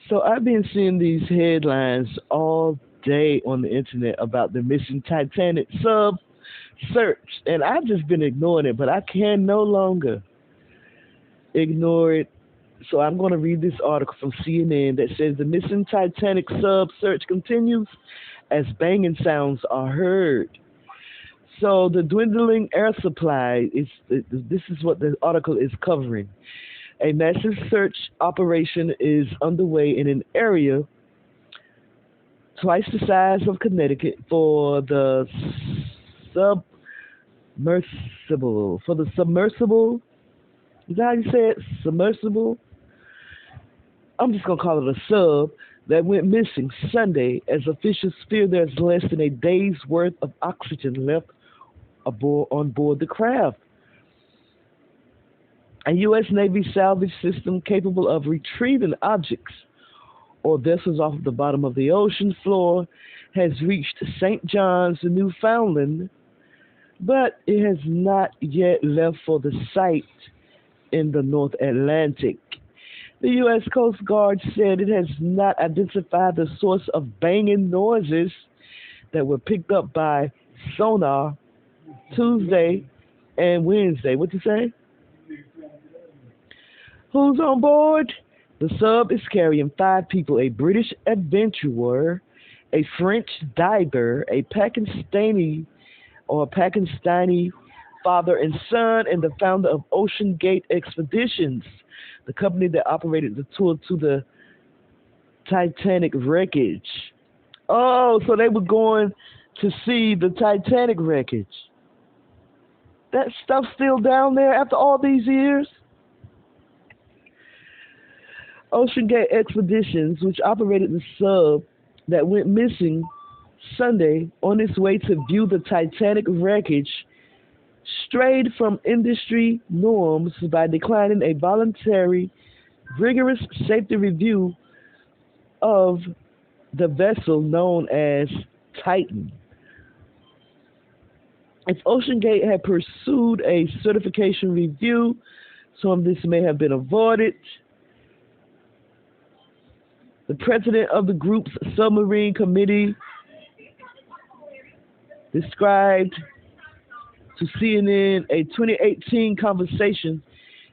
So I've been seeing these headlines all day on the internet about the missing Titanic sub search, and I've just been ignoring it, but I can no longer ignore it. So I'm going to read this article from CNN that says the missing Titanic sub search continues as banging sounds are heard. So the dwindling air supply is this is what the article is covering. A massive search operation is underway in an area twice the size of Connecticut for the submersible. For the submersible, is that how you say it? Submersible? I'm just going to call it a sub that went missing Sunday as officials fear there's less than a day's worth of oxygen left on board the craft. A U.S. Navy salvage system capable of retrieving objects or vessels off the bottom of the ocean floor has reached St. John's, Newfoundland, but it has not yet left for the site in the North Atlantic. The U.S. Coast Guard said it has not identified the source of banging noises that were picked up by sonar Tuesday and Wednesday. What you say? Who's on board? The sub is carrying 5 people, a British adventurer, a French diver, a Pakistani father and son, and the founder of Ocean Gate Expeditions, the company that operated the tour to the Titanic wreckage. Oh, so they were going to see the Titanic wreckage. That stuff's still down there after all these years? Ocean Gate Expeditions, which operated the sub that went missing Sunday on its way to view the Titanic wreckage, strayed from industry norms by declining a voluntary, rigorous safety review of the vessel known as Titan. If Ocean Gate had pursued a certification review, some of this may have been avoided. The president of the group's Submarine Committee described to CNN a 2018 conversation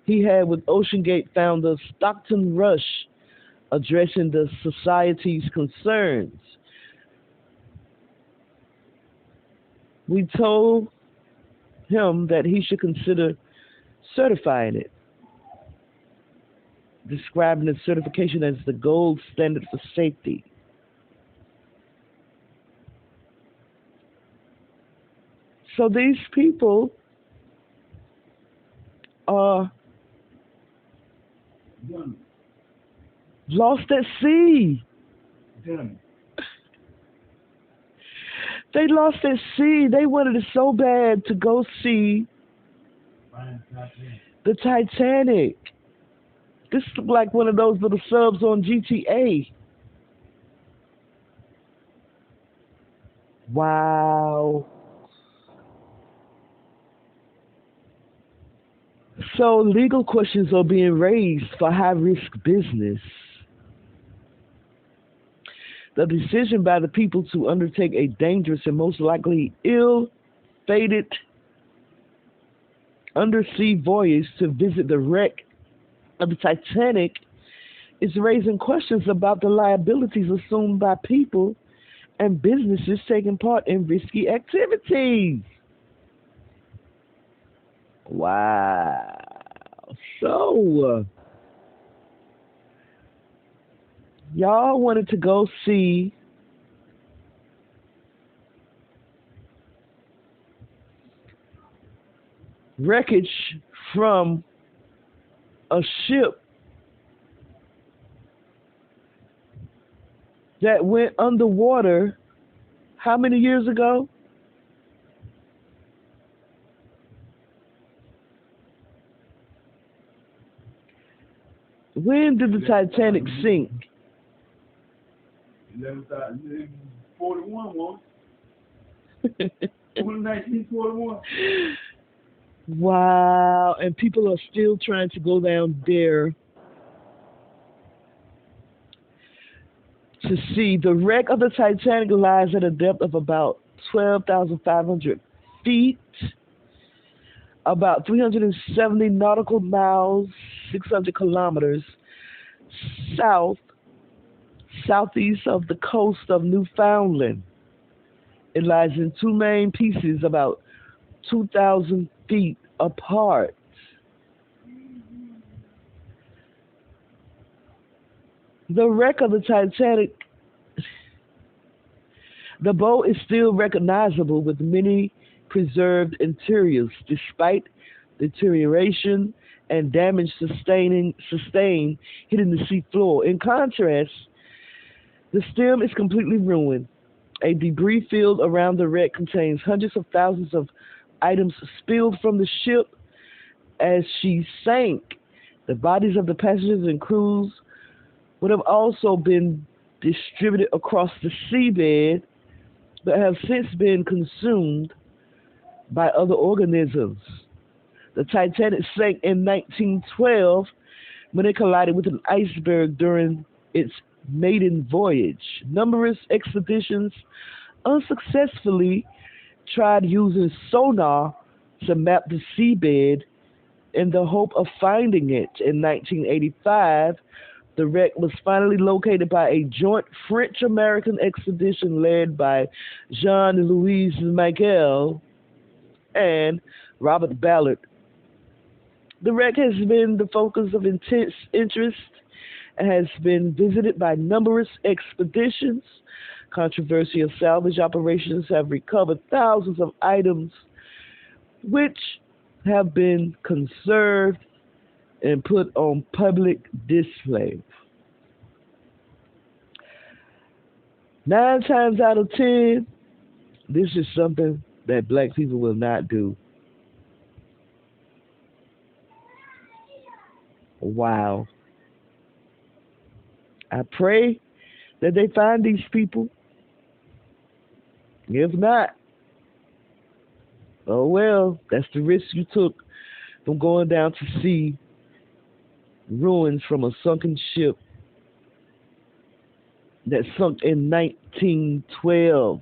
he had with Ocean Gate founder Stockton Rush addressing the society's concerns. We told him that he should consider certifying it, describing the certification as the gold standard for safety. So these people are lost at sea. They lost at sea. They wanted it so bad to go see the Titanic. This looked like one of those little subs on GTA. Wow. So legal questions are being raised for high-risk business. The decision by the people to undertake a dangerous and most likely ill-fated undersea voyage to visit the wreck of the Titanic is raising questions about the liabilities assumed by people and businesses taking part in risky activities. Wow. So, y'all wanted to go see wreckage from a ship that went underwater how many years ago? When did the Titanic sink? 1941, was 1941. Wow, and people are still trying to go down there to see. The wreck of the Titanic lies at a depth of about 12,500 feet, about 370 nautical miles, 600 kilometers southeast of the coast of Newfoundland. It lies in two main pieces about 2,000 feet apart. The wreck of the Titanic, the boat is still recognizable with many preserved interiors despite deterioration and damage sustained hitting the sea floor. In contrast, the stem is completely ruined. A debris field around the wreck contains hundreds of thousands of items spilled from the ship as she sank. The bodies of the passengers and crews would have also been distributed across the seabed, but have since been consumed by other organisms. The Titanic sank in 1912 when it collided with an iceberg during its maiden voyage. Numerous expeditions unsuccessfully tried using sonar to map the seabed in the hope of finding it. In 1985, the wreck was finally located by a joint French-American expedition led by Jean-Louis Michel and Robert Ballard. The wreck has been the focus of intense interest and has been visited by numerous expeditions. Controversial salvage operations have recovered thousands of items which have been conserved and put on public display. 9 times out of 10, this is something that black people will not do. Wow. I pray that they find these people. If not, oh well, that's the risk you took from going down to see ruins from a sunken ship that sunk in 1912.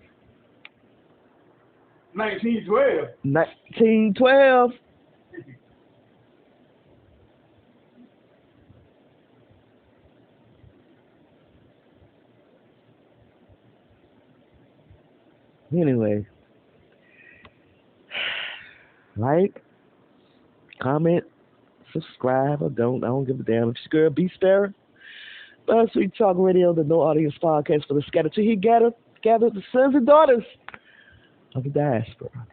1912? 1912. Anyway, like, comment, subscribe, or don't. I don't give a damn. It's your girl, BeeSparrow. BuzzzTweet Talk Radio, the no audience podcast for the scattered to he gathered the sons and daughters of the diaspora.